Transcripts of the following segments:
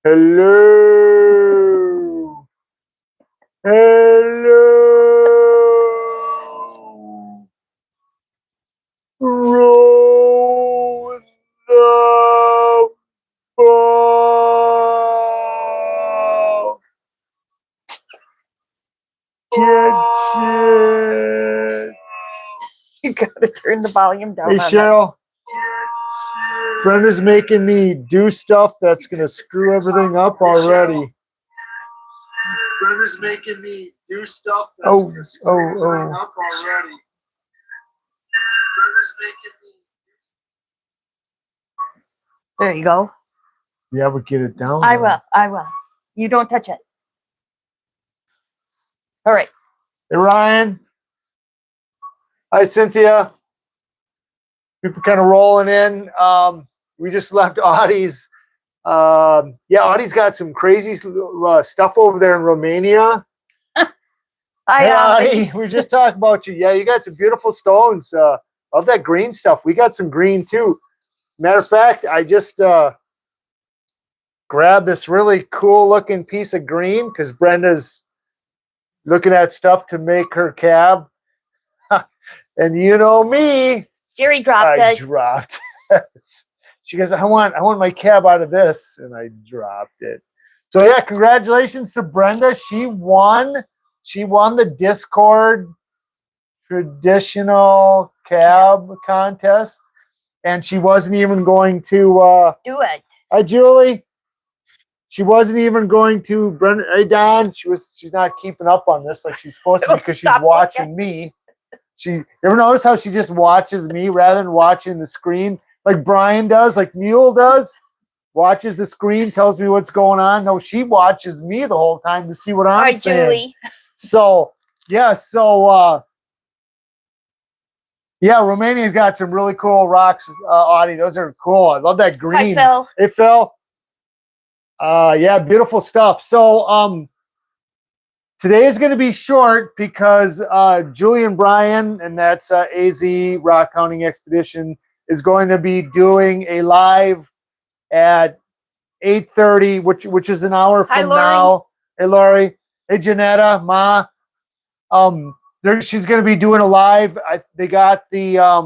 Hello. Hello. Roll the ball. Catch it. You gotta turn the volume down. Hey, Cheryl. Brenda's making me do stuff that's going to screw everything up already. Brenda's making me do stuff that's going to screw everything up already. Brenda's making me. There you go. Yeah, but get it down. I will. You don't touch it. All right. Hey, Ryan. Hi, Cynthia. People kind of rolling in. We just left Audie's. Audie's got some crazy stuff over there in Romania. Hey, Audie, we just talked about you. Yeah, you got some beautiful stones. Love that green stuff. We got some green too. Matter of fact, I just grabbed this really cool looking piece of green because Brenda's looking at stuff to make her cab. And you know me. Jerry dropped I dropped it. She goes, I want my cab out of this. And I dropped it. So yeah, congratulations to Brenda. She won. She won the Discord traditional cab contest. And she wasn't even going to do it. Hi, Julie. She wasn't even going to Brenda. Hey, Don. She's not keeping up on this like she's supposed to because she's watching me. You ever notice how she just watches me rather than watching the screen like Brian does, like Mule does? Watches the screen, tells me what's going on. No, she watches me the whole time to see what I'm saying. Julie. So, Romania's got some really cool rocks, Audie. Those are cool. I love that green. Hi, Phil. Hey, Phil. Beautiful stuff. So, today is going to be short because Julie and Brian, and that's AZ Rock Hunting Expedition, is going to be doing a live at 8:30, which is an hour from now. Hey, Lori. Hey, Janetta, Ma. She's going to be doing a live. They got the, I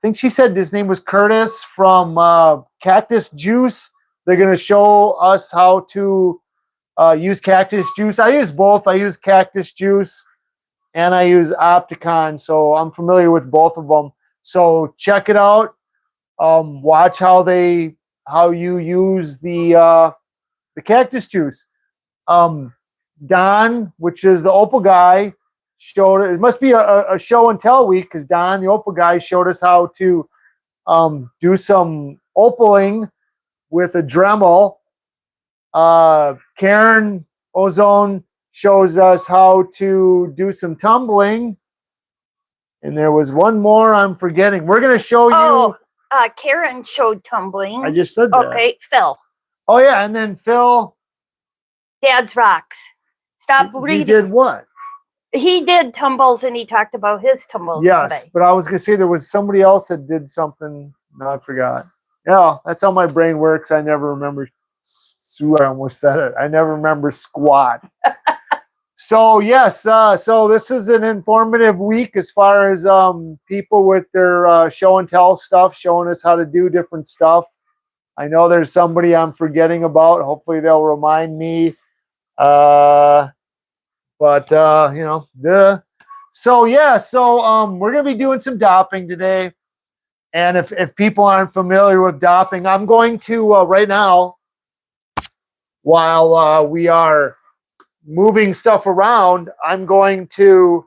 think she said his name was Curtis from Cactus Juice. They're going to show us how to use Cactus Juice. I use both. I use Cactus Juice and I use Opticon, so I'm familiar with both of them. So check it out. Watch how you use the Cactus Juice. Don, which is the Opal guy, showed it. It must be a show and tell week because Don, the Opal guy, showed us how to do some opaling with a Dremel. Karen Ozone shows us how to do some tumbling. And there was one more I'm forgetting. We're going to show you. Karen showed tumbling. I just said that. Okay, Phil. Oh, yeah. And then Phil. Dad's Rocks. Stop reading. He did what? He did tumbles and he talked about his tumbles today. But I was going to say there was somebody else that did something. No, I forgot. Yeah, that's how my brain works. I never remember. I almost said it. I never remember squat. So yes, so this is an informative week as far as people with their show and tell stuff, showing us how to do different stuff. I know there's somebody I'm forgetting about. Hopefully they'll remind me. So we're gonna be doing some doping today. And if people aren't familiar with doping, I'm going to right now, while we are moving stuff around, I'm going to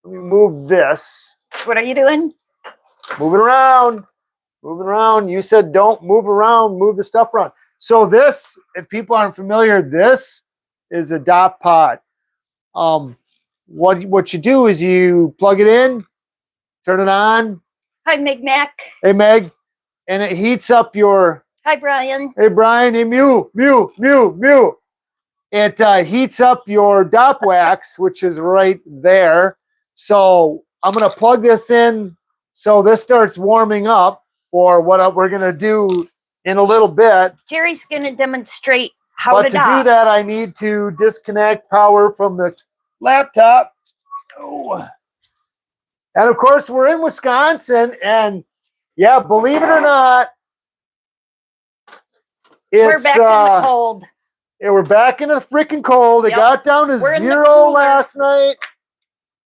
move this. What are you doing? Moving around. Moving around. You said don't move around, move the stuff around. So this, if people aren't familiar, this is a dop pod. What you do is you plug it in, turn it on. Hi, Meg Mac. Hey, Meg. And it heats up your... Hi, Brian. Hey, Brian. Hey, Mew. It heats up your dop wax, which is right there. So I'm going to plug this in so this starts warming up for what we're going to do in a little bit. Jerry's going to demonstrate how But to to dock. do that, I need to disconnect power from the laptop. Oh. And of course, we're in Wisconsin, and yeah, believe it or not, We're back in the cold. Yeah, we're back in the freaking cold. It Yep. got down to We're in the 0 cooler. last night.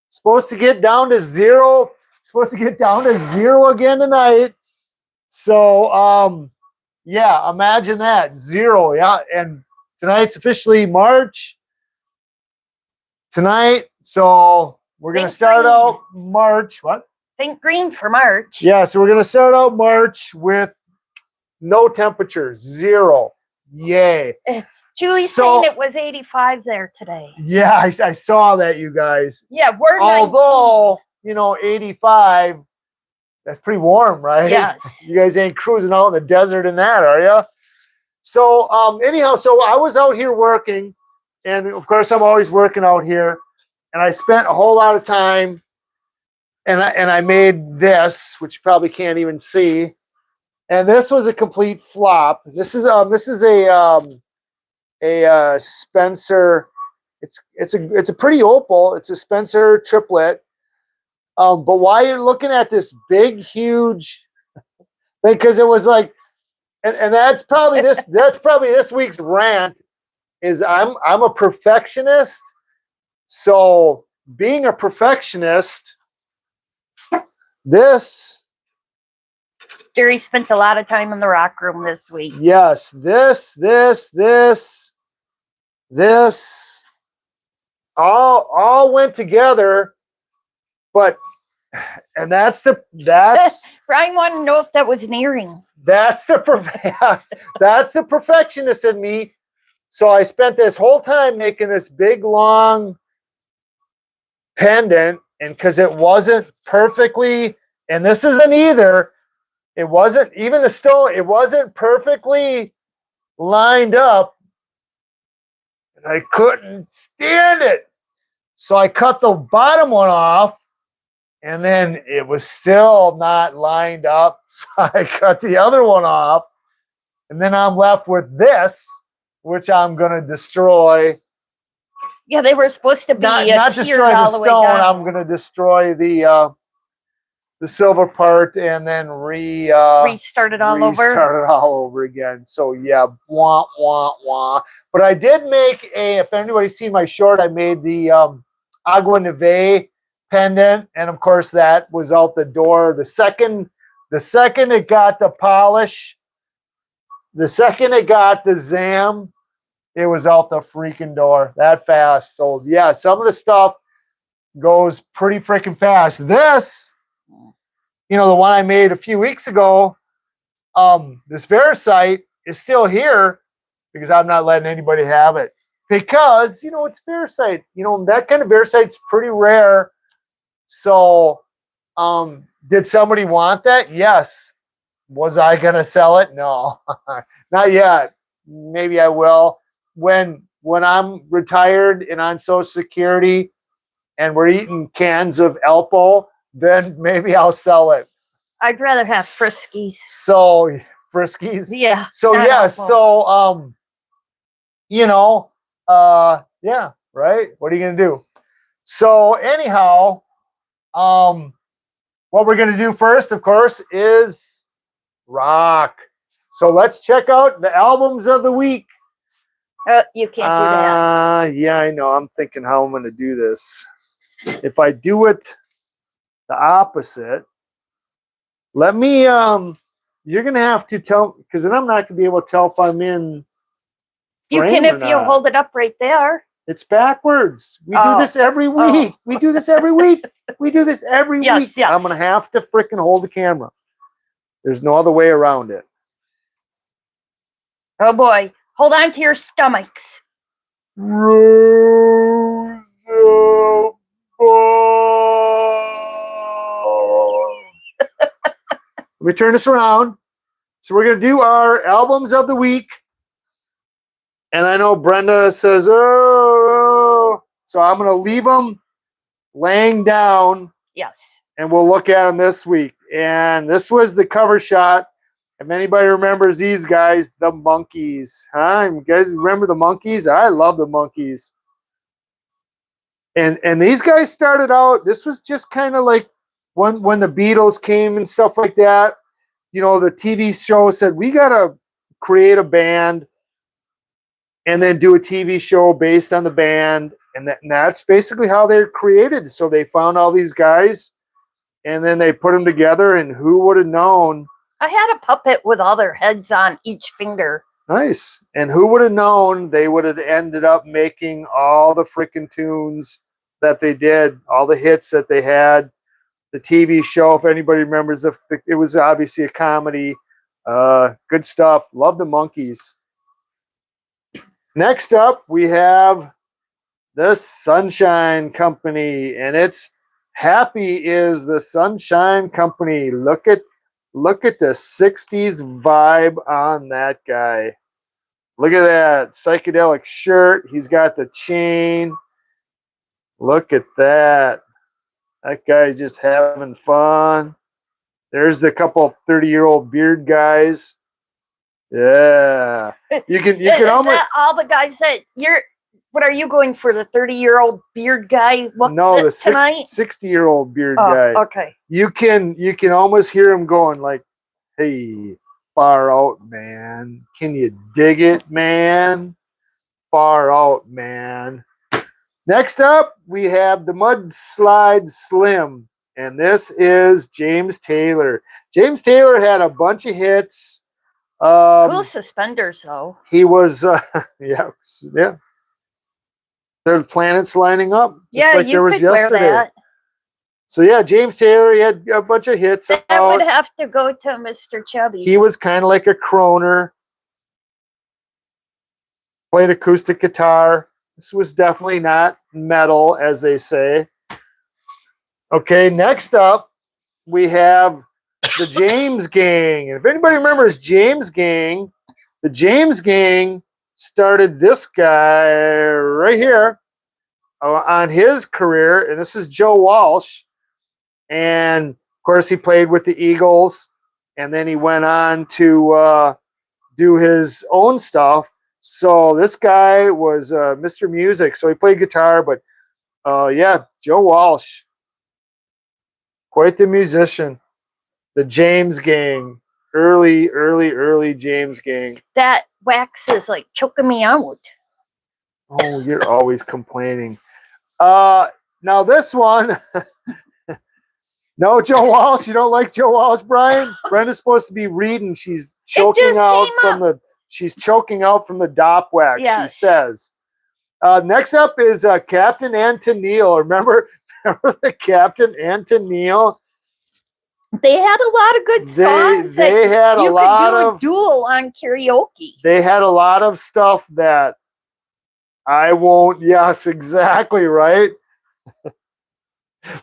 Supposed to get down to 0. Supposed to get down to 0 again tonight. So, yeah, imagine that. 0, yeah. And tonight's officially March. Tonight, so we're going to Think start green. out March. What? Think green for March. Yeah, so we're going to start out March with no temperatures, 0. Yay. Julie's saying it was 85 there today. Yeah, I saw that, you guys. Yeah, we're 19. Although, 85, that's pretty warm, right? Yes. You guys ain't cruising out in the desert in that, are you? So, anyhow, so I was out here working, and of course, I'm always working out here, and I spent a whole lot of time, and I made this, which you probably can't even see, and this was a complete flop. This is a Spencer. It's a pretty opal. It's a Spencer triplet. But why you're looking at this big, huge, because it was like, and that's probably this week's rant is I'm a perfectionist. So being a perfectionist, Jerry spent a lot of time in the rock room this week. Yes, this all went together, but and that's Brian wanted to know if that was an earring. that's the perfectionist in me. So I spent this whole time making this big long pendant, and because it wasn't perfectly, and this isn't either, it wasn't even the stone, it wasn't perfectly lined up, and I couldn't stand it. So I cut the bottom one off, and then it was still not lined up. So I cut the other one off, and then I'm left with this, which I'm going to destroy. Yeah, they were supposed to be not destroy the stone. I'm going to destroy the silver part and then restart it all over again. So yeah, wah wah wah. But I did make if anybody's seen my short, I made the Agua Neve pendant, and of course that was out the door. The second it got the polish, the second it got the Zam, it was out the freaking door that fast. So yeah, some of the stuff goes pretty freaking fast. This, the one I made a few weeks ago, this Veracite is still here because I'm not letting anybody have it. Because, it's Veracite. That kind of Veracite's pretty rare. So, did somebody want that? Yes. Was I going to sell it? No, not yet. Maybe I will. When I'm retired and on Social Security and we're eating cans of Elpo, then maybe I'll sell it. I'd rather have Friskies. So, Friskies? Yeah. So, yeah. So, yeah, right? What are you going to do? So, anyhow, what we're going to do first, of course, is rock. So, let's check out the albums of the week. You can't do that. Yeah, I know. I'm thinking how I'm going to do this. If I do it the opposite, let me, you're going to have to tell, because then I'm not going to be able to tell if I'm in. You can if you hold it up right there. It's backwards. We do this every week. We do this every week. We do this every week. Yes. I'm going to have to freaking hold the camera. There's no other way around it. Oh, boy. Hold on to your stomachs. Let me turn this around. So we're going to do our albums of the week. And I know Brenda says, oh. So I'm going to leave them laying down. Yes. And we'll look at them this week. And this was the cover shot. If anybody remembers these guys, the Monkees, huh? You guys remember the Monkees? I love the Monkees. And these guys started out. This was just kind of like when the Beatles came and stuff like that. You know, the TV show said we gotta create a band and then do a TV show based on the band, and that's basically how they're created. So they found all these guys, and then they put them together. And who would have known? I had a puppet with all their heads on each finger. Nice. And who would have known they would have ended up making all the freaking tunes that they did, all the hits that they had. The TV show, if anybody remembers, it was obviously a comedy. Good stuff. Love the Monkees. Next up, we have the Sunshine Company, and it's Happy is the Sunshine Company. Look at the 60s vibe on that guy. Look at that psychedelic shirt. He's got the chain. Look at that. That guy's just having fun. There's the couple 30-year-old beard guys. Yeah. You can Is almost that all the guys that what are you going for, the 30-year-old beard guy? no, the tonight? 60-year-old beard guy. Okay. You can almost hear him going like, "Hey, far out, man. Can you dig it, man? Far out, man." Next up, we have the Mudslide Slim, and this is James Taylor. James Taylor had a bunch of hits. Cool suspenders, though. He was, yeah. There's planets lining up, just like there was yesterday. Wear that. So yeah, James Taylor, he had a bunch of hits. That would have to go to Mr. Chubby. He was kind of like a croner. Played acoustic guitar. This was definitely not metal, as they say. Okay, next up, we have the James Gang. And if anybody remembers James Gang, the James Gang started this guy right here on his career, and this is Joe Walsh. And, of course, he played with the Eagles, and then he went on to do his own stuff. So this guy was Mr. Music. So he played guitar, but yeah, Joe Walsh, quite the musician. The James Gang, early James Gang. That wax is like choking me out. Oh, you're always complaining. Now this one, no, Joe Walsh. You don't like Joe Walsh, Brian? Brenda's supposed to be reading. She's choking out from the. She's choking out from the dop wax. Yes. She says. Next up is Captain Antonio. Remember the Captain Antonio? They had a lot of good songs. They had a lot of you could do a duel on karaoke. They had a lot of stuff that I won't. Yes, exactly right.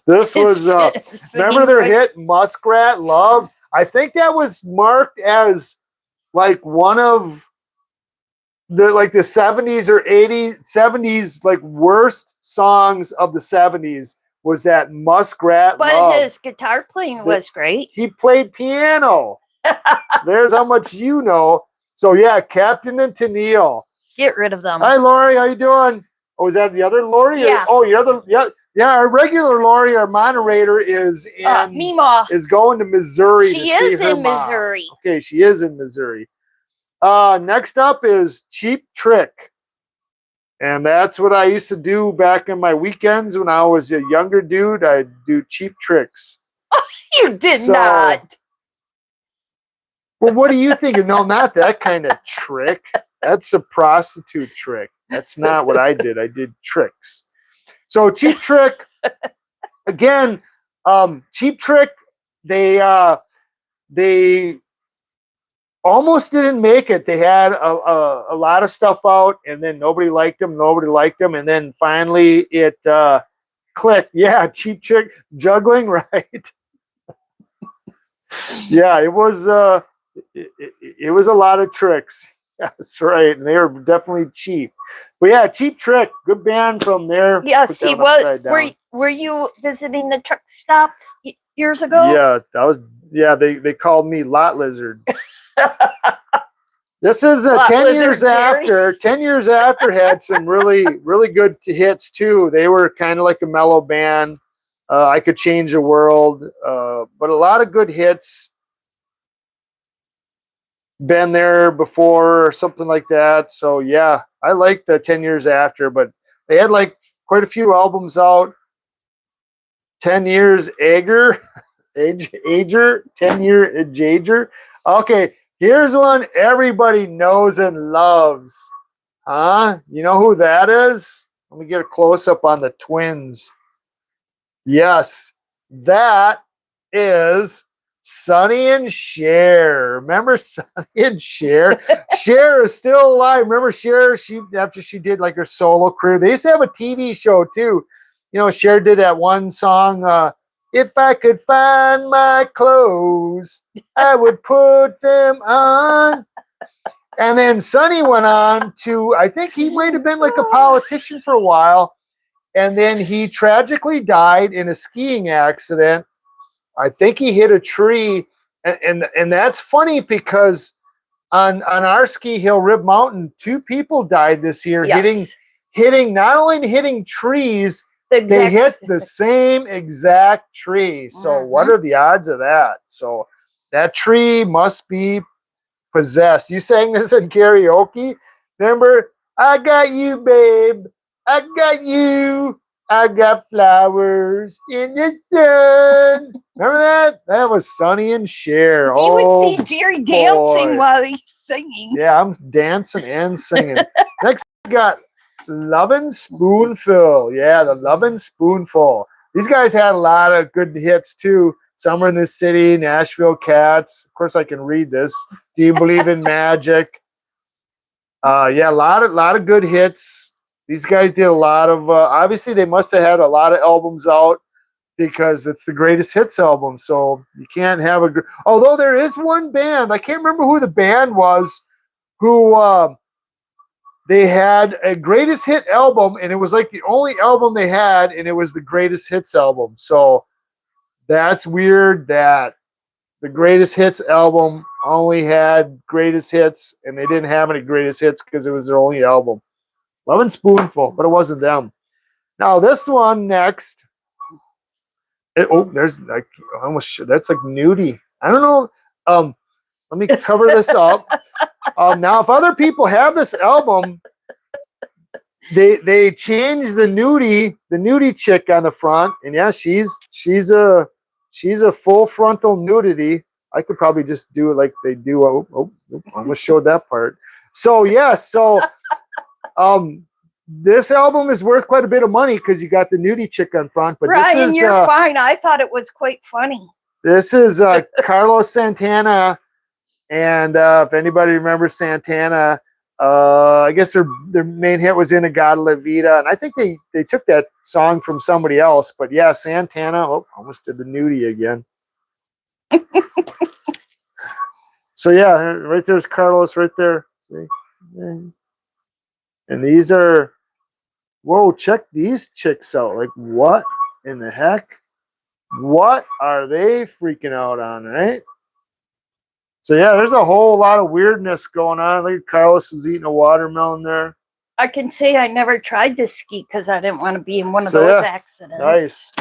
This was remember their hit Muskrat Love? I think that was marked as like one of the 70s or 80s 70s like worst songs of the 70s was that Muskrat Love. But his guitar playing was great. He played piano. There's how much you know. So yeah, Captain and Tennille. Get rid of them. Hi Lori, how you doing? Oh, is that the other Lori? Yeah. Yeah, our regular Lori, our moderator, is in Mima. Is going to Missouri. She is in Missouri. Okay, she is in Missouri. Next up is Cheap Trick. And that's what I used to do back in my weekends when I was a younger dude. I'd do cheap tricks. You did not. Well, what do you think? No, not that kind of trick. That's a prostitute trick. That's not what I did. I did tricks. So Cheap Trick, again, Cheap Trick, they almost didn't make it. They had a lot of stuff out, and then nobody liked them, and then finally it clicked. Yeah, Cheap Trick, juggling, right? Yeah, it was a lot of tricks. That's right, and they were definitely cheap. But yeah, Cheap Trick, good band from there. Yes, he was. Were you visiting the truck stops years ago? Yeah, that was. Yeah, they called me Lot Lizard. This is What, 10 Lizard years Jerry? after. 10 years after had some really good hits too. They were kind of like a mellow band. I Could Change the World, but a lot of good hits. Been there before or something like that. So yeah, I like the 10 years after, but they had like quite a few albums out. 10 years Ager, Ager, 10-year Jager. Okay, here's one everybody knows and loves. Huh? You know who that is? Let me get a close up on the twins. Yes, that is Sonny and Cher. Remember Sonny and Cher? Cher is still alive. Remember Cher? She after she did like her solo career. They used to have a TV show too. You know, Cher did that one song, If I Could Find My Clothes, I Would Put Them On. And then Sonny went on to, I think he might have been like a politician for a while. And then he tragically died in a skiing accident. I think he hit a tree. And that's funny because on our ski hill, Rib Mountain, 2 people died this year Yes. hitting not only hitting trees, The they hit exact- the same exact tree. So what are the odds of that? So that tree must be possessed. You sang this in karaoke. Remember? I got you, babe. I got you. I got flowers in the sun. Remember that? That was Sonny and Cher. You would Oh, see Jerry dancing boy. while he's singing. Yeah, I'm dancing and singing. Next, we got Lovin' Spoonful. Yeah, the Lovin' Spoonful. These guys had a lot of good hits too. Summer in the City, Nashville Cats. Of course, I can read this. Do You Believe in Magic? Yeah, a lot of good hits. These guys did a lot of. Obviously, they must have had a lot of albums out because it's the greatest hits album. So you can't have a. Although there is one band, I can't remember who the band was, who they had a greatest hit album, and it was like the only album they had, and it was the greatest hits album. So that's weird that the greatest hits album only had greatest hits, and they didn't have any greatest hits because it was their only album. Lovin' Spoonful, but it wasn't them. Now this one next. There's like almost that's like nudie. I don't know. Let me cover this up. Now, if other people have this album, they changed the nudie chick on the front, and yeah, she's a full frontal nudity. I could probably just do it like they do. Almost showed that part. So yeah, um, this album is worth quite a bit of money because you got the nudie chick on front. But Brian, this is you're fine. I thought it was quite funny. this is Carlos Santana, and if anybody remembers Santana, I guess their main hit was "Inagata La Vida," and I think they took that song from somebody else. But yeah, Santana. Oh, almost did the nudie again. So yeah, right there's Carlos right there. See? And these are, whoa, check these chicks out. Like, what in the heck? What are they freaking out on, right? So yeah, there's a whole lot of weirdness going on. Look, Carlos is eating a watermelon there. I can say I never tried to ski because I didn't want to be in one of those accidents. Nice.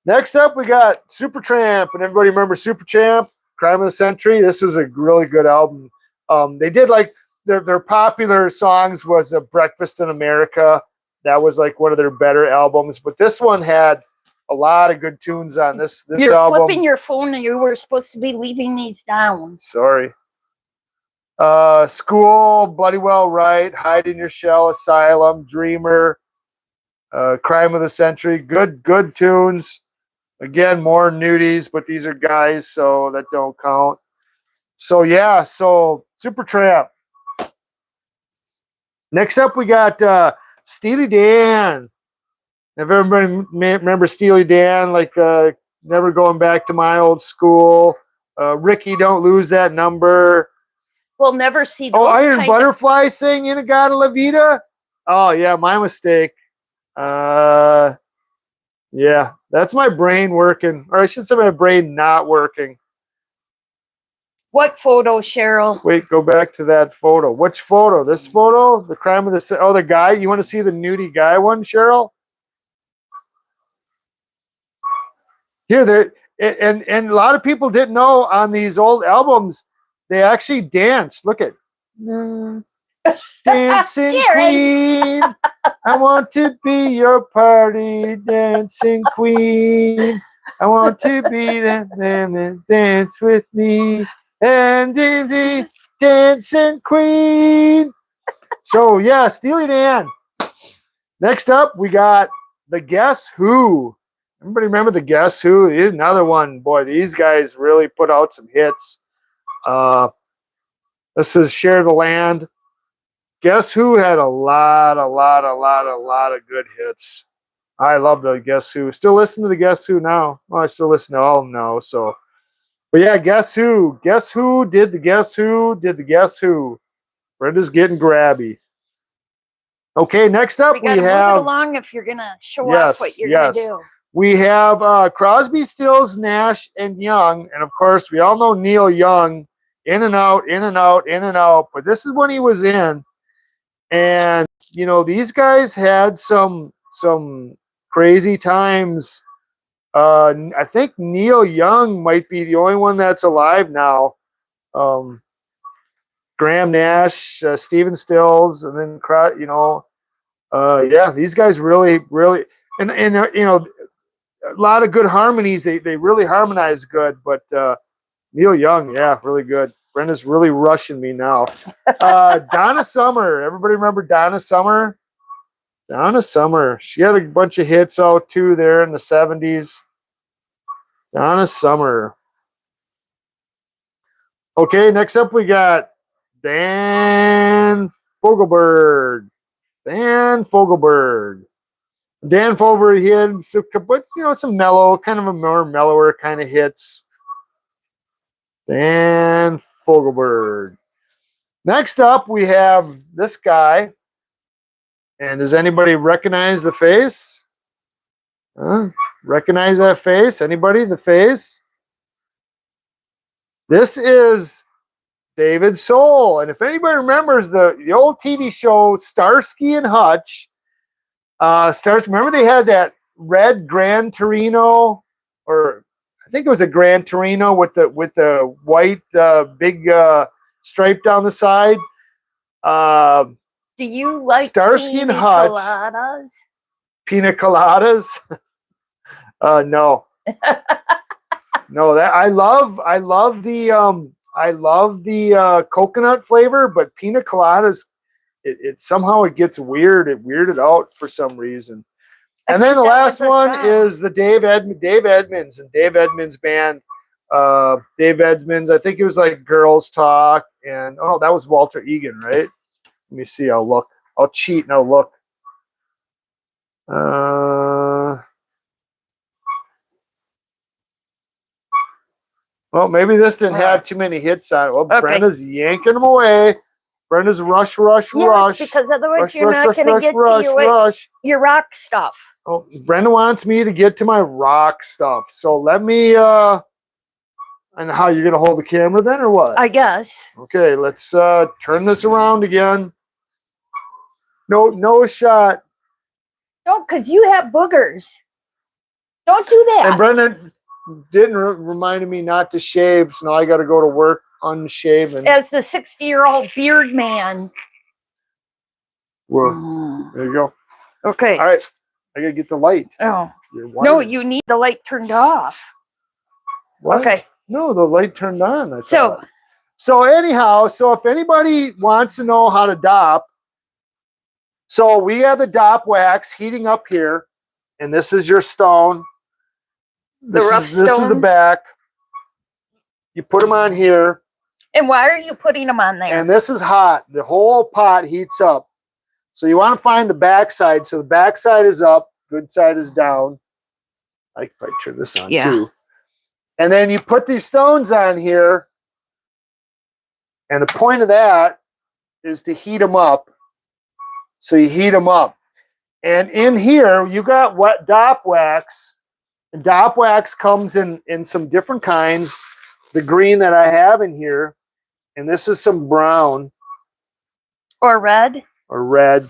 Next up, we got Supertramp, and everybody remember Supertramp, Crime of the Century. This was a really good album. They did like their popular songs was Breakfast in America. That was like one of their better albums, but this one had a lot of good tunes on this You're album. flipping your phone, and you were supposed to be leaving these down. Sorry. School, Bloody Well Right, Hide in Your Shell, Asylum, Dreamer, Crime of the Century. Good tunes. Again, more nudies, but these are guys, so that don't count. So yeah, so Supertramp. Next up, we got Steely Dan. If everybody remember Steely Dan, like Never Going Back to My Old School, Ricky, Don't Lose That Number. We'll never see those. Oh, Iron Butterfly saying Inagata La Vida. Oh yeah, my mistake. Yeah, that's my brain working, or I should say my brain not working. What photo, Cheryl? Wait, go back to that photo. Which photo? This photo? The crime of the... Oh, the guy? You want to see the nudie guy one, Cheryl? Here, there... And a lot of people didn't know on these old albums, they actually dance. Look at... Dancing Queen, I want to be your party dancing queen. I want to be that man and dance with me. And the dancing queen. So, yeah, Steely Dan. Next up, we got the Guess Who. Everybody remember the Guess Who? Here's another one. Boy, these guys really put out some hits. This is Share the Land. Guess Who had a lot of good hits. I love the Guess Who. Still listen to the Guess Who now. Well, I still listen to all of them now. So, but yeah, Guess Who? Guess Who did the Guess Who? Did the Guess Who? Brenda's getting grabby. Okay, next up we gotta have... move it along if you're gonna show off what you're gonna do. We have Crosby, Stills, Nash, and Young, and of course we all know Neil Young. In and out, in and out, in and out. But this is when he was in. And you know, these guys had some crazy times. I think Neil Young might be the only one that's alive now. Graham Nash, Stephen Stills, and then yeah, these guys really, and you know, a lot of good harmonies. They really harmonize good, but Neil Young, yeah, really good. Brenda's really rushing me now. Donna Summer. Everybody remember Donna Summer? Donna Summer. She had a bunch of hits out too there in the 70s. Donna Summer. Okay, next up we got Dan Fogelberg. Dan Fogelberg. Dan Fogelberg, he had some, some mellow, kind of a more mellower kind of hits. Dan Fogelberg. Next up, we have this guy. And does anybody recognize the face? Recognize that face? Anybody? The face? This is David Soul. And if anybody remembers the old TV show Starsky and Hutch, remember they had that red Gran Torino, or I think it was a Gran Torino with the white big stripe down the side. Do you like Starsky and Hutch? coladas? Pina coladas? No. No, that I love the coconut flavor, but pina coladas, it somehow it gets weird. It weirded out for some reason. And then the last one is the Dave Edmunds and Dave Edmunds band. Dave Edmunds, I think it was like Girls Talk, and oh no, that was Walter Egan, right? Let me see. I'll look. I'll cheat and I'll look. Well, maybe this didn't have too many hits on it. Well, okay. Brenda's yanking them away. Brenda's rush. Yes, because otherwise you're not going to get to your rock stuff. Oh, Brenda wants me to get to my rock stuff. So let me, and how, you're going to hold the camera then or what? I guess. Okay, let's turn this around again. No shot. No, because you have boogers. Don't do that. And Brenda didn't remind me not to shave, so now I got to go to work unshaven. As the 60-year-old beard man. Whoa. There you go. Okay. All right. I got to get the light. Oh. No, you need the light turned off. What? Okay. No, the light turned on. So anyhow, so if anybody wants to know how to dop, so we have the dop wax heating up here, and this is your stone. This is the back. You put them on here. And why are you putting them on there? And this is hot. The whole pot heats up. So you want to find the back side. So the back side is up, good side is down. I can probably turn this on too. And then you put these stones on here. And the point of that is to heat them up. So you heat them up. And in here, you got wet dop wax. And dop wax comes in some different kinds. the green that I have in here, and this is some brown Or red. or red.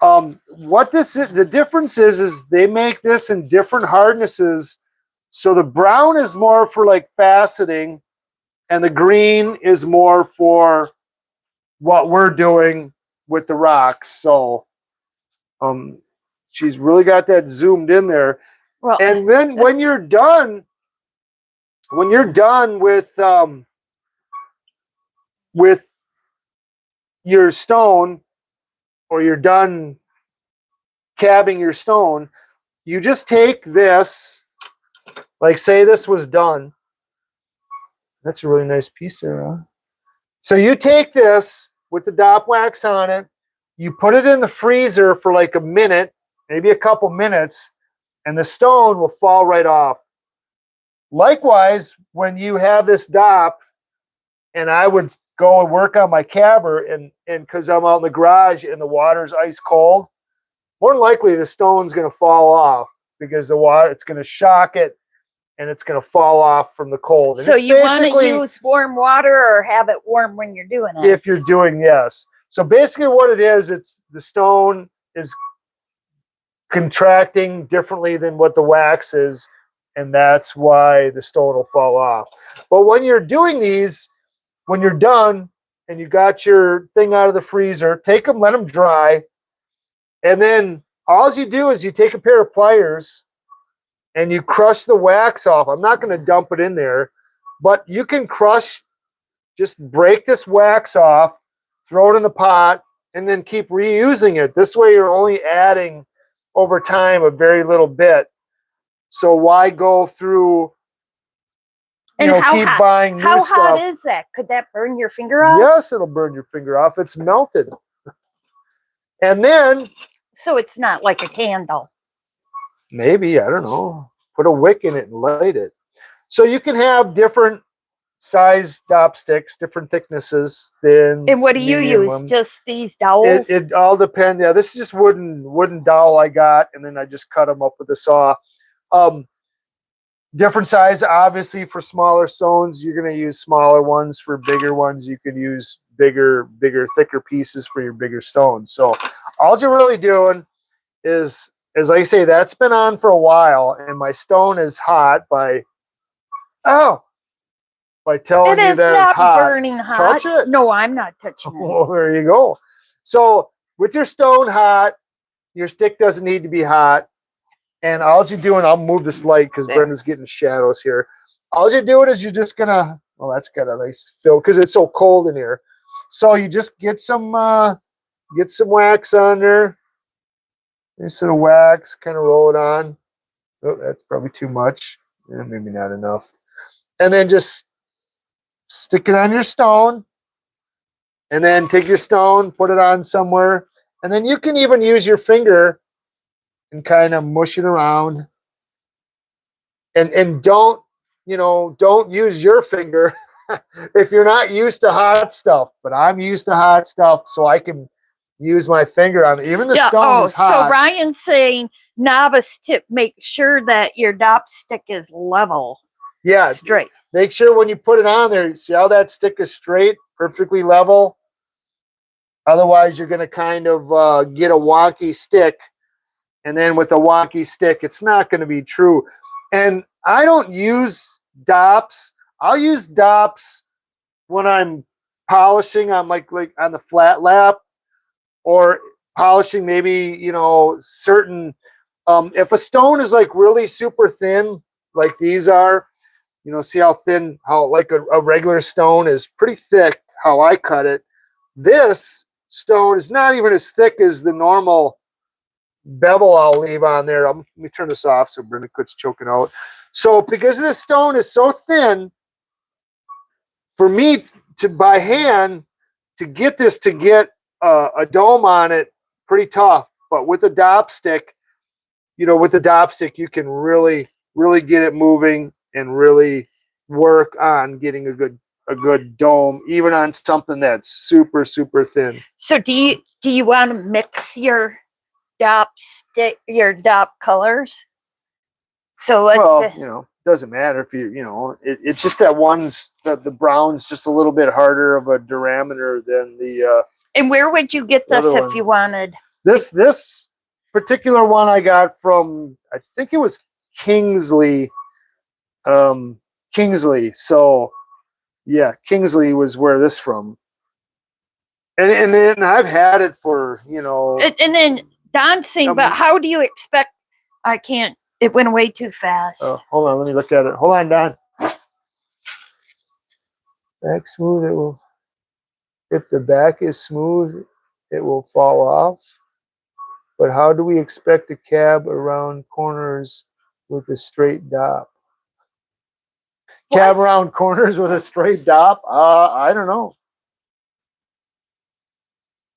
What this is, the difference is they make this in different hardnesses. So the brown is more for like faceting, and the green is more for what we're doing with the rocks. So she's really got that zoomed in there. Well, And then when you're done with your stone, or you're done cabbing your stone, you just take this, like say this was done. That's a really nice piece there, huh? So you take this with the dop wax on it, you put it in the freezer for like a minute, maybe a couple minutes, and the stone will fall right off. Likewise, when you have this dop, and I would go and work on my cabber, and because I'm out in the garage and the water's ice cold, more than likely the stone's going to fall off because the water, it's going to shock it, and it's going to fall off from the cold. And so you want to use warm water or have it warm when you're doing it? If you're doing, yes. So basically what it is, it's the stone is contracting differently than what the wax is, and that's why the stone will fall off. But when you're doing these, when you're done and you got your thing out of the freezer, take them, let them dry, and then all you do is you take a pair of pliers and you crush the wax off. I'm not going to dump it in there, but you can crush, just break this wax off, throw it in the pot, and then keep reusing it. This way you're only adding over time a very little bit. So why go through, and keep buying new stuff? How hot is that? Could that burn your finger off? Yes, it'll burn your finger off. It's melted. And then... So it's not like a candle. Maybe, I don't know. Put a wick in it and light it. So you can have different size dop sticks, different thicknesses. And what do you use? Just these dowels? It all depends. Yeah, this is just wooden dowel I got, and then I just cut them up with a saw. Different size, obviously. For smaller stones, you're going to use smaller ones. For bigger ones, you could use bigger, thicker pieces for your bigger stones. So all you're really doing is like I say, that's been on for a while, and my stone is hot by telling you that it's hot. Burning hot. Touch it. No, I'm not touching it. Well, there you go. So with your stone hot, your stick doesn't need to be hot. And all you're doing, I'll move this light because Brenda's getting shadows here. All you're doing is you're just gonna, well, that's got a nice fill because it's so cold in here. So you just get some wax on there. Instead of wax, kind of roll it on. Oh, that's probably too much. Yeah, maybe not enough. And then just stick it on your stone. And then take your stone, put it on somewhere. And then you can even use your finger and kind of mush it around. And don't use your finger if you're not used to hot stuff. But I'm used to hot stuff, so I can use my finger on it. Even the stone is hot. So Ryan's saying novice tip: make sure that your dop stick is level. Yeah, straight. Make sure when you put it on there, see how that stick is straight, perfectly level. Otherwise, you're going to kind of get a wonky stick. And then with a wonky stick, it's not going to be true. And I don't use dops. I'll use dops when I'm polishing on like on the flat lap, or polishing maybe, certain, if a stone is like really super thin, like these are, see how thin, how like a regular stone is pretty thick, how I cut it. This stone is not even as thick as the normal bevel I'll leave on there. Let me turn this off so Brenda quits choking out. So because this stone is so thin, for me to by hand to get this to get a dome on it, pretty tough. But with a dop stick, you can really get it moving and really work on getting a good dome, even on something that's super thin. So do you want to mix your dop colors? So let's doesn't matter if it's just that the brown's just a little bit harder of a diameter than the And where would you get this if you wanted? This particular one I got from, I think it was Kingsley. Kingsley. So yeah, Kingsley was where this from. And I've had it for, And then Don's saying, but how do you expect? I can't. It went away too fast. Oh, hold on, let me look at it. Hold on, Don. Back smooth. It will. If the back is smooth, it will fall off. But how do we expect a cab around corners with a straight dop? Cab around corners with a straight dop? I don't know.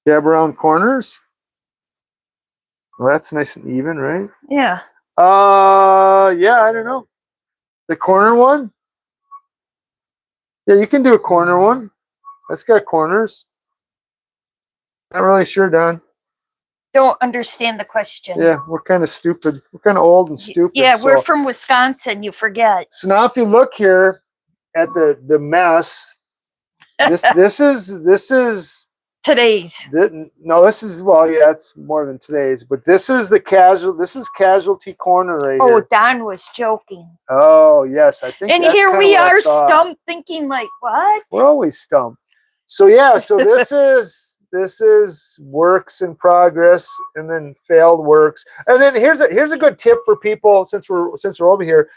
Cab around corners? Well, that's nice and even, right? Yeah. Yeah, I don't know. The corner one? Yeah, you can do a corner one. That's got corners. Not really sure, Don. Don't understand the question. Yeah, we're kind of stupid. We're kind of old and stupid. Yeah, we're from Wisconsin. You forget. So now, if you look here at the mess, this is today's. No, this is, well, yeah, it's more than today's, but this is casualty corner right here. Oh, Don was joking. Oh yes, I think. And that's here we are stumped, thinking like, what? We're always stumped. So yeah, so this is works in progress, and then failed works, and then here's a good tip for people since we're over here.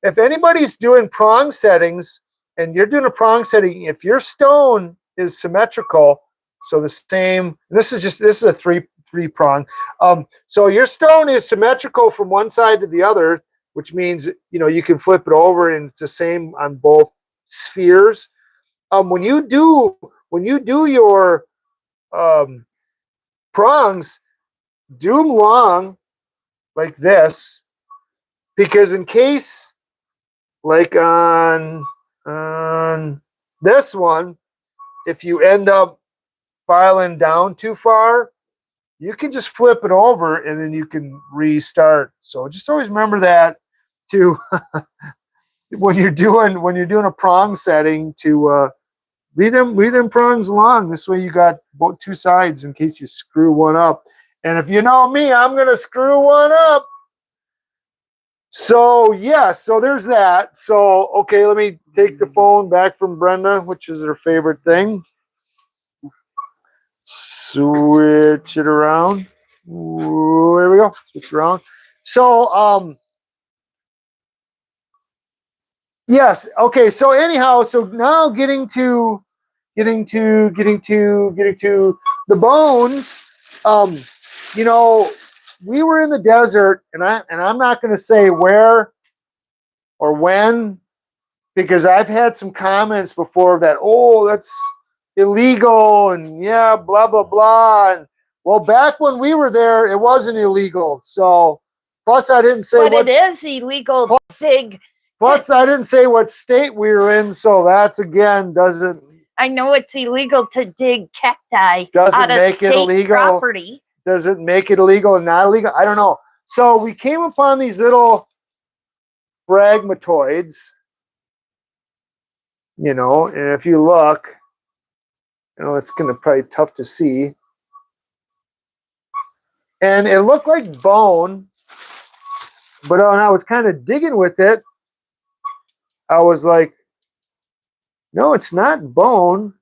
If anybody's doing prong settings and you're doing a prong setting, if your stone is symmetrical, so the same. This is a three prong. So your stone is symmetrical from one side to the other, which means you can flip it over and it's the same on both spheres. When you do your prongs, do them long like this, because in case, like on this one, if you end up filing down too far, you can just flip it over and then you can restart. So just always remember that to when you're doing a prong setting, to leave them prongs long. This way you got both two sides in case you screw one up. And if you know me, I'm gonna screw one up. So yeah, so there's that. So okay, let me take the phone back from Brenda, which is her favorite thing. Switch it around. Ooh, there we go. Switch around. So yes, okay. So anyhow, so now getting to the bones. We were in the desert, and I'm not going to say where or when, because I've had some comments before that, oh, that's illegal, and yeah, blah blah blah. And well, back when we were there, it wasn't illegal. So plus I didn't say it is illegal. Plus I didn't say what state we were in, so that's again doesn't. I know it's illegal to dig cacti doesn't make it illegal. Property. Does it make it illegal and not illegal? I don't know. So we came upon these little fragmatoids, and if you look, it's going to probably tough to see. And it looked like bone, but when I was kind of digging with it, I was like, no, it's not bone.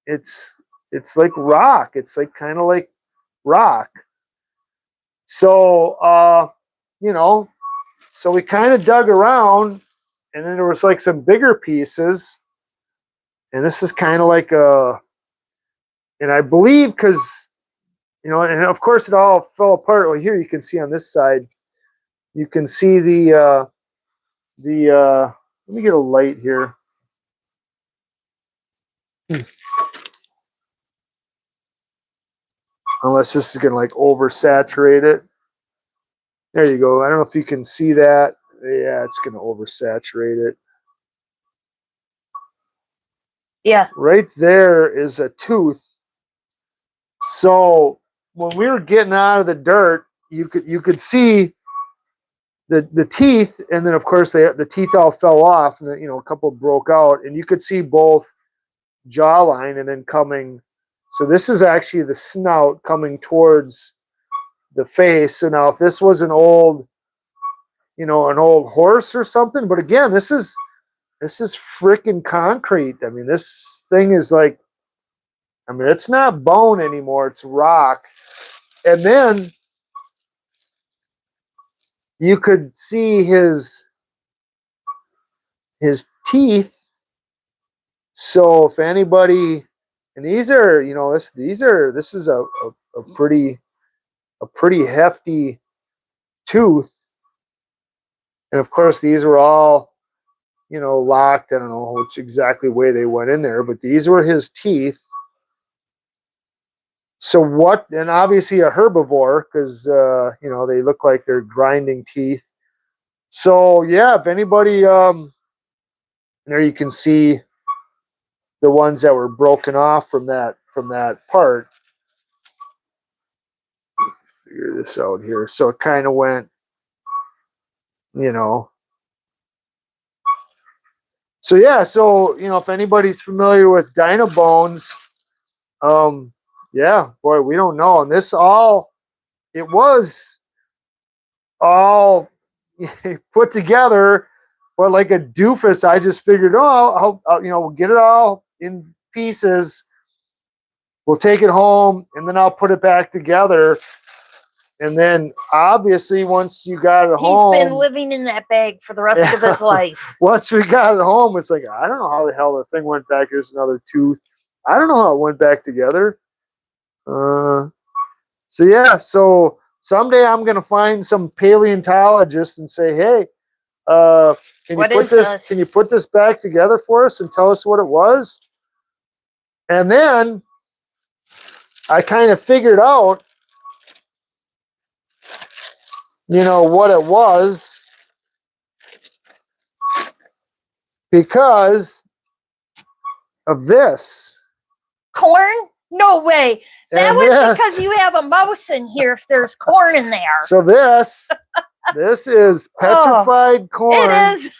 It's like rock. It's like kind of like rock. So, so we kind of dug around, and then there was like some bigger pieces, and this is kind of like and I believe because, and of course it all fell apart. Well, here you can see on this side, you can see the let me get a light here. Unless this is going to like oversaturate it. There you go. I don't know if you can see that. Yeah, it's going to oversaturate it. Yeah. Right there is a tooth. So when we were getting out of the dirt, you could see the teeth, and then of course the teeth all fell off, and a couple broke out, and you could see both jawline and then coming. So this is actually the snout coming towards the face. So now if this was an old horse or something, but again, this is freaking concrete. I mean, this thing is like, I mean, it's not bone anymore, it's rock. And then you could see his teeth. So if anybody, and these are, this is a pretty hefty tooth. And of course, these were all, locked. I don't know which exactly way they went in there, but these were his teeth. So what, and obviously a herbivore, because, they look like they're grinding teeth. So yeah, if anybody, there you can see the ones that were broken off from that part. Figure this out here. So it kind of went, So yeah, so if anybody's familiar with dino bones, yeah, boy, we don't know. And it was all put together, but like a doofus, I just figured, I'll we'll get it all in pieces. We'll take it home, and then I'll put it back together. And then, obviously, once you got it home, he's been living in that bag for the rest of his life. Once we got it home, it's like, I don't know how the hell the thing went back. Here's another tooth. I don't know how it went back together. So yeah, so someday I'm gonna find some paleontologist and say, hey, can you put this back together for us and tell us what it was? And then I kind of figured out, what it was, because of this. Corn? No way. That was because you have a mouse in here if there's corn in there. So this is petrified corn. It is.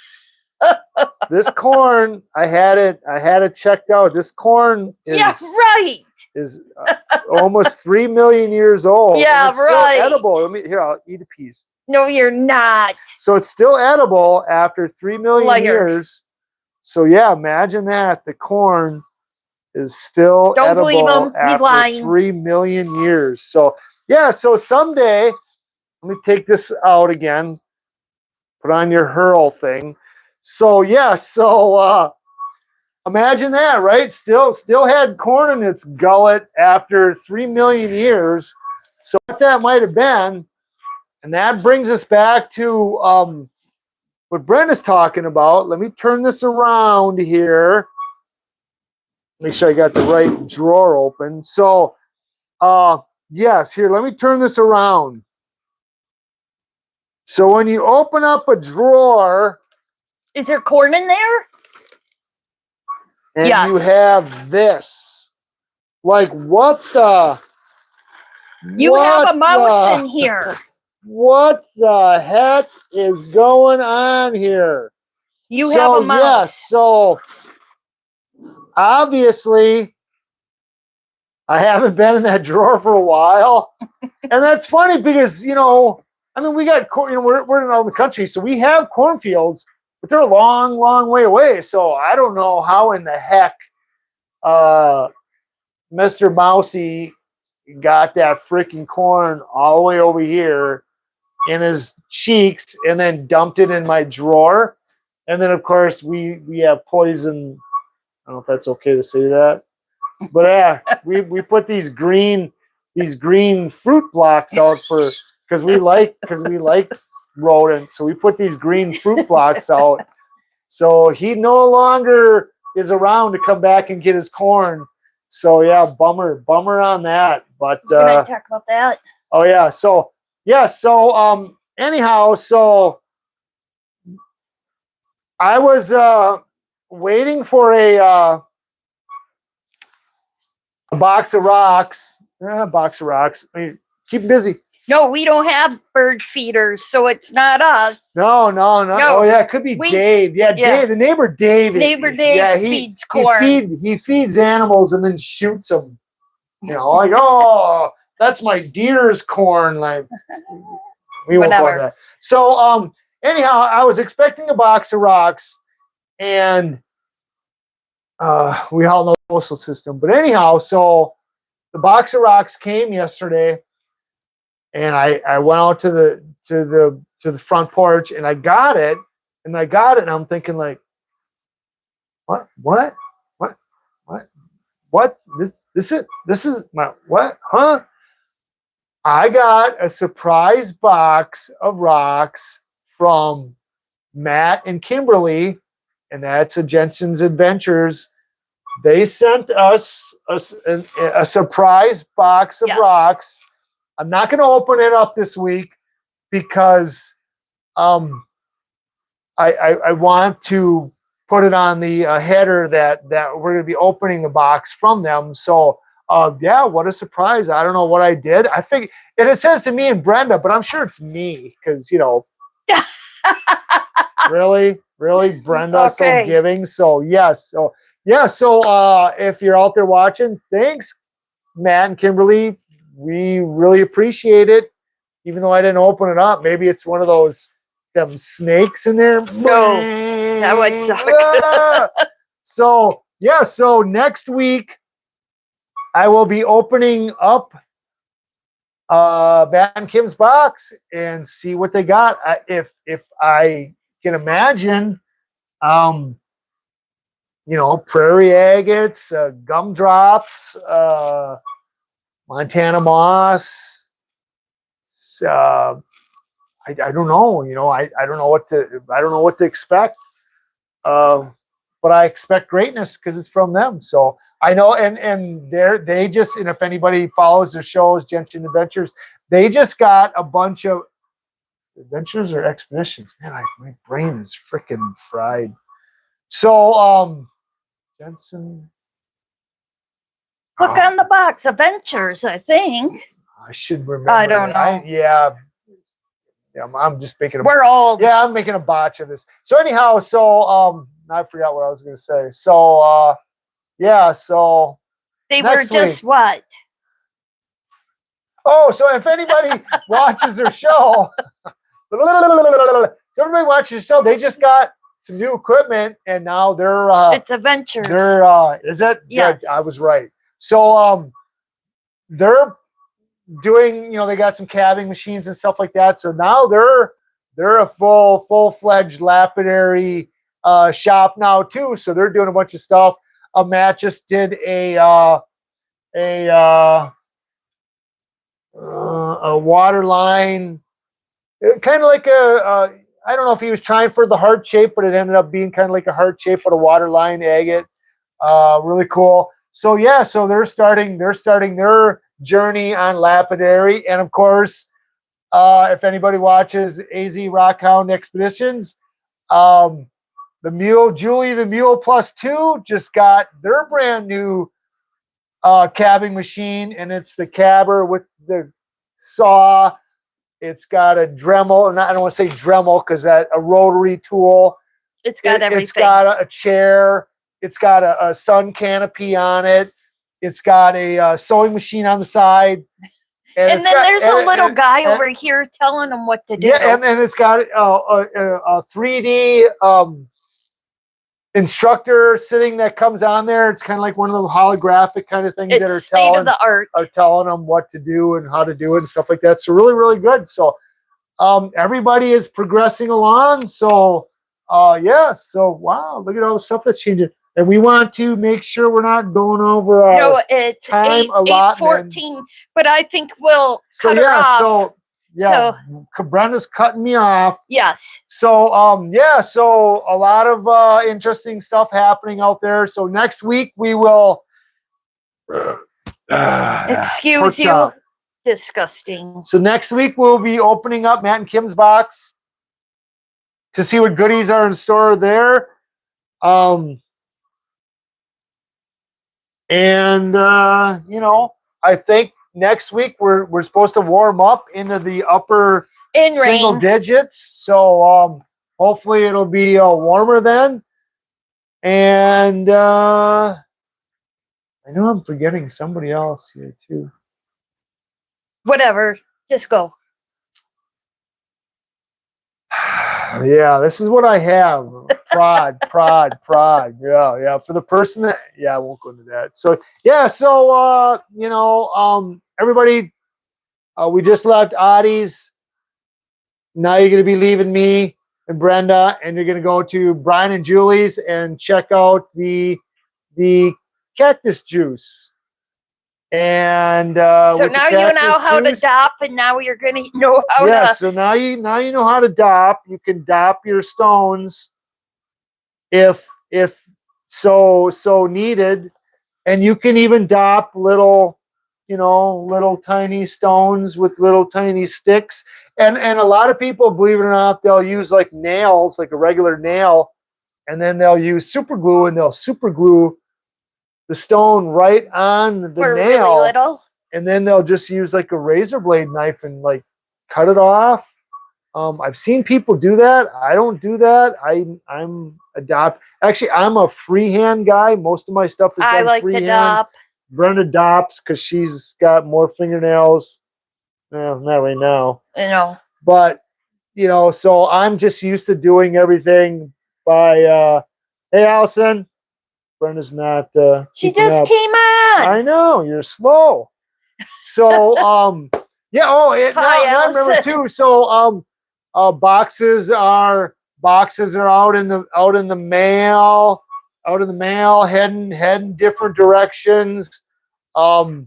This corn, I had it checked out. This corn is almost 3 million years old. Yeah, it's still edible. I'll eat a piece. No, you're not. So it's still edible after 3 million years. So yeah, imagine that. The corn is still edible after 3 million years. So yeah, so someday, let me take this out again. Put on your hurl thing. So yeah, imagine that, right? Still had corn in its gullet after 3 million years. So what that might have been, and that brings us back to what Brenda's talking about. Let me turn this around here. Make sure I got the right drawer open. So, yes, here, let me turn this around. So when you open up a drawer, is there corn in there? And you have this. Like, what the? You have a mouse in here. What the heck is going on here? You have a mouse. Yes, so obviously I haven't been in that drawer for a while. And that's funny because, we got corn, we're in the country, so we have cornfields, but they're a long, long way away. So I don't know how in the heck Mr. Mousy got that freaking corn all the way over here in his cheeks and then dumped it in my drawer. And then, of course, we have poison. I don't know if that's okay to say that. But yeah, we put these green fruit blocks out because we like rodents. So we put these green fruit blocks out. So he no longer is around to come back and get his corn. So yeah, bummer on that. But can I talk about that? Oh yeah. So anyhow, so I was waiting for a box of rocks. I mean, keep busy. No, we don't have bird feeders, so it's not us. No. Oh yeah, it could be Dave. Yeah, Dave, the neighbor Dave. Neighbor Dave feeds corn. He feeds animals and then shoots them. You know, like, oh, that's my deer's corn. Like, we won't go into that. So anyhow, I was expecting a box of rocks, and we all know the postal system. But anyhow, so the box of rocks came yesterday, and I went out to the front porch, and I got it, and I'm thinking like, what? This is my what? Huh? I got a surprise box of rocks from Matt and Kimberly, and that's a Jensen's Adventures. They sent us a surprise box of rocks. I'm not going to open it up this week because I want to put it on the header that we're going to be opening the box from them. So yeah, what a surprise. I don't know what I did. I think, and it says to me and Brenda, but I'm sure it's me because, you know, really, Brenda, so giving. So yes. So yeah. So if you're out there watching, thanks, Matt and Kimberly. We really appreciate it. Even though I didn't open it up, maybe it's one of those them snakes in there. No, that would suck. So yeah. So next week I will be opening up Matt and Kim's box and see what they got. If I can imagine, you know, prairie agates, gumdrops, Montana moss. I don't know. You know, I don't know what to expect. But I expect greatness because it's from them. So I know, and they just, and if anybody follows their shows, Jensen Adventures, they just got a bunch of adventures or expeditions. Man, my brain is freaking fried. So Jensen. Look on the box, Adventures, I think. I should remember. I don't know. Yeah, I'm just making We're old. Yeah, I'm making a botch of this. So anyhow, I forgot what I was going to say. So yeah, so they were just week. What? Oh, so if anybody watches their show, so everybody watches the show, they just got some new equipment, and now they're it's Adventures. They're is it? Yes, I was right. So they're doing, you know, they got some calving machines and stuff like that. So now they're a full-fledged lapidary shop now too. So they're doing a bunch of stuff. Matt just did a water line, kind of like I don't know if he was trying for the heart shape, but it ended up being kind of like a heart shape with a water line agate. Really cool. So yeah, so they're starting their journey on lapidary, and of course, if anybody watches AZ Rockhound Expeditions, the Mule, Julie the Mule +2 just got their brand new cabbing machine, and it's the cabber with the saw. It's got a Dremel, and I don't want to say Dremel because that a rotary tool. It's got everything. It's got a chair. It's got a sun canopy on it. It's got a sewing machine on the side. And then there's a little guy over here telling them what to do. Yeah, and it's got a 3D instructor sitting that comes on there. It's kind of like one of those holographic kind of things that are telling them what to do and how to do it and stuff like that. So really, really good. So everybody is progressing along. So yeah. So wow, look at all the stuff that's changing. And we want to make sure we're not going over our it's time 8:14, but I think we'll cut her off. So yeah, Brenda's cutting me off. Yes. So yeah, so a lot of interesting stuff happening out there. So next week we will excuse you. Disgusting. So next week we'll be opening up Matt and Kim's box to see what goodies are in store there. And you know, I think next week we're supposed to warm up into the upper In single rain. digits. So hopefully it'll be warmer then. And I know I'm forgetting somebody else here too. Whatever. Just go. Yeah, this is what I have. Prod. Yeah. For the person that, yeah, I won't go into that. So yeah, so everybody, we just left Audie's. Now you're gonna be leaving me and Brenda, and you're gonna go to Brian and Julie's and check out the cactus juice. And So now you know how to dop, and now you're gonna know how to. Yeah, so now you know how to dop. You can dop your stones if so needed, and you can even dop little tiny stones with little tiny sticks. And a lot of people, believe it or not, they'll use like nails, like a regular nail, and then they'll use super glue, and they'll super glue the stone right on the For nail, really little. and then they'll just use like a razor blade knife and like cut it off. I've seen people do that. I don't do that. I'm Actually, I'm a freehand guy. Most of my stuff is done I like freehand. the dop. Brenda dops because she's got more fingernails. Not right now. But so I'm just used to doing everything by. Hey, Allison. Brenda's not. She just came on. I know, you're slow. So yeah. Oh, Hi, now I remember too. So boxes are out in the mail, heading different directions. But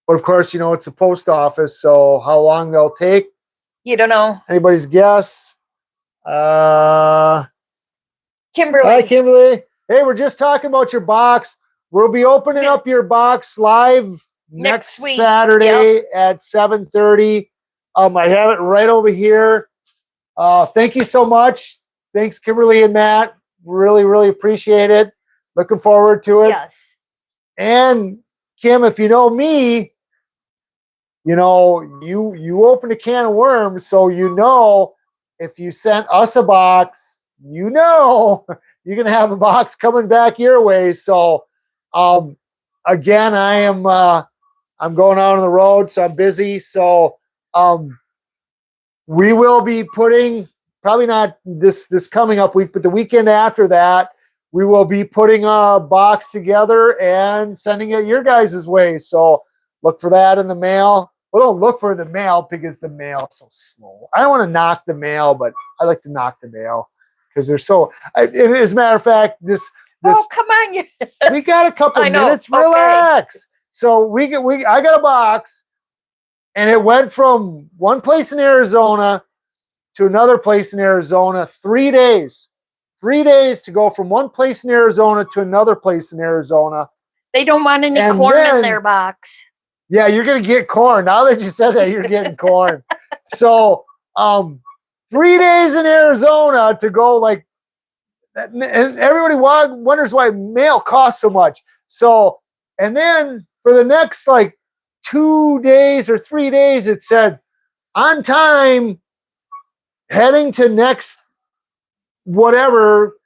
of course, it's a post office, so how long they'll take, you don't know. Anybody's guess? Kimberly. Hi, Kimberly. Hey, we're just talking about your box. We'll be opening up your box live next week. Saturday at 7:30. I have it right over here. Thank you so much. Thanks, Kimberly and Matt. Really, really appreciate it. Looking forward to it. Yes. And Kim, if you know me, you opened a can of worms, so if you sent us a box, you're gonna have a box coming back your way. So again, I'm going out on the road, so I'm busy. So we will be putting, probably not this coming up week, but the weekend after that, we will be putting a box together and sending it your guys' way. So look for that in the mail. Well, don't look for the mail because the mail is so slow. I don't want to knock the mail, but I like to knock the mail because they're so. As a matter of fact, this. Oh, come on! We got a couple minutes. Okay. Relax. So I got a box, and it went from one place in Arizona to another place in Arizona. 3 days. 3 days to go from one place in Arizona to another place in Arizona. They don't want any corn in their box. Yeah, you're gonna get corn. Now that you said that, you're getting corn. So 3 days in Arizona to go like that, and everybody wonders why mail costs so much. So, and then for the next like 2 days or 3 days, it said on time, heading to next whatever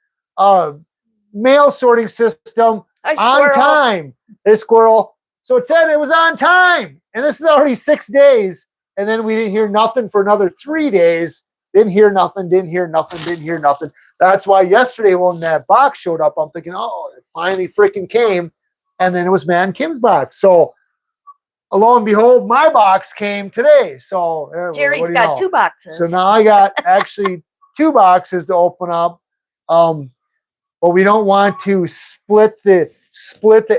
mail sorting system on time. Hey, squirrel. So it said it was on time, and this is already 6 days, and then we didn't hear nothing for another 3 days. Didn't hear nothing. That's why yesterday when that box showed up, I'm thinking, oh, it finally freaking came, and then it was Matt and Kim's box. So lo and behold, my box came today. So Jerry's got 2 boxes. So now I got actually 2 boxes to open up. But we don't want to split the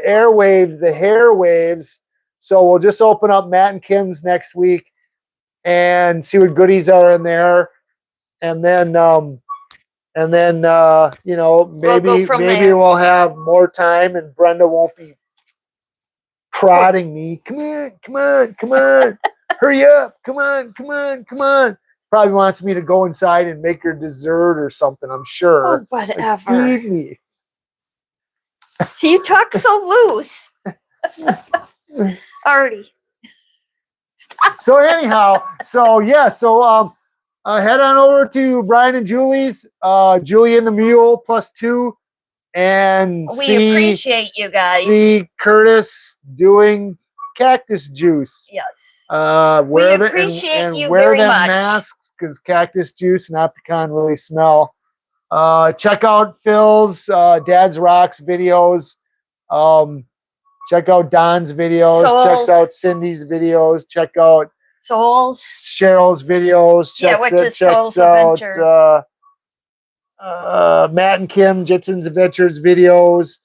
airwaves, the hair waves. So we'll just open up Matt and Kim's next week and see what goodies are in there. And then maybe we'll have more time and Brenda won't be prodding me. Come on. Hurry up. Come on. Probably wants me to go inside and make her dessert or something, I'm sure. Oh, whatever. Like, feed me. You talk so loose. Artie. So anyhow, so yeah, so head on over to Brian and Julie's, Julie and the Mule +2, and We appreciate you guys. see Curtis doing cactus juice. Yes. We appreciate you wear very them much. masks because cactus juice and Opticon really smell. Check out Phil's Dad's Rocks videos. Check out Don's videos. Souls. Check out Cindy's videos. Check out Souls. Cheryl's videos. Which is Souls Adventures. Matt and Kim Jitson's Adventures videos.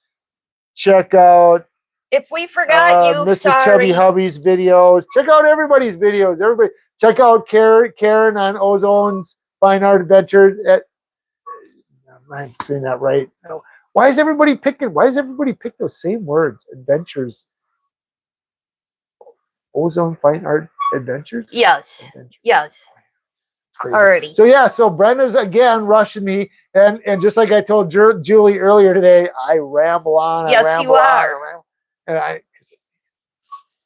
Check out if we forgot you, Mr. sorry. Chubby Hubby's videos. Check out everybody's videos. Everybody, check out Karen on Ozone's Fine Art Adventure. I'm saying that right. No. Why does everybody pick those same words? Adventures. Ozone Fine Art Adventures? Yes. Adventures. Yes. Crazy. Alrighty. So yeah, so Brenda's again rushing me, and just like I told Julie earlier today, I ramble on. Yes, you are. And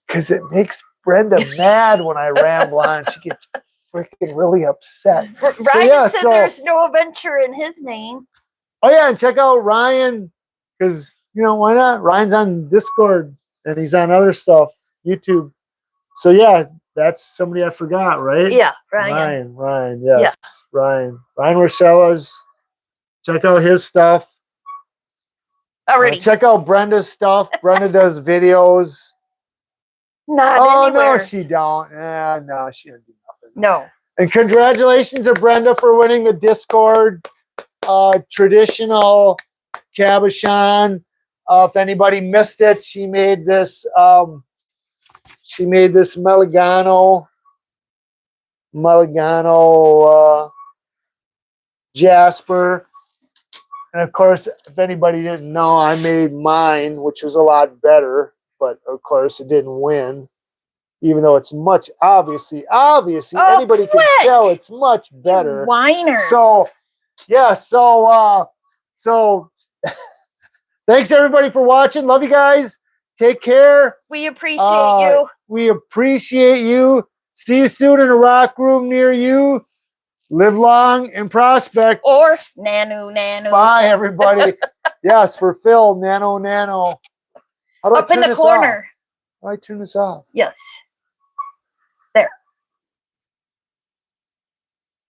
because it makes Brenda mad when I ramble on. She gets freaking really upset. Ryan said there's no adventure in his name. Oh yeah, and check out Ryan, because why not? Ryan's on Discord and he's on other stuff, YouTube. So yeah, that's somebody I forgot, right? Yeah, Ryan. Ryan, yes. Ryan Rochella's. Check out his stuff. Already. Check out Brenda's stuff. Brenda does videos. Not anywhere. No, she don't. No, she didn't do nothing. No. And congratulations to Brenda for winning the Discord traditional cabochon. If anybody missed it, she made this Mulligano Jasper. And of course, if anybody didn't know, I made mine, which was a lot better, but of course it didn't win. Even though it's much obviously anybody can tell it's much better. You whiner. So yeah, so thanks everybody for watching. Love you guys. Take care. We appreciate you. We appreciate you. See you soon in a rock room near you. Live long and prospect. Or nanu. Bye, everybody. Yes, for Phil, nano. How do Up in the corner. How do I turn this off? Yes.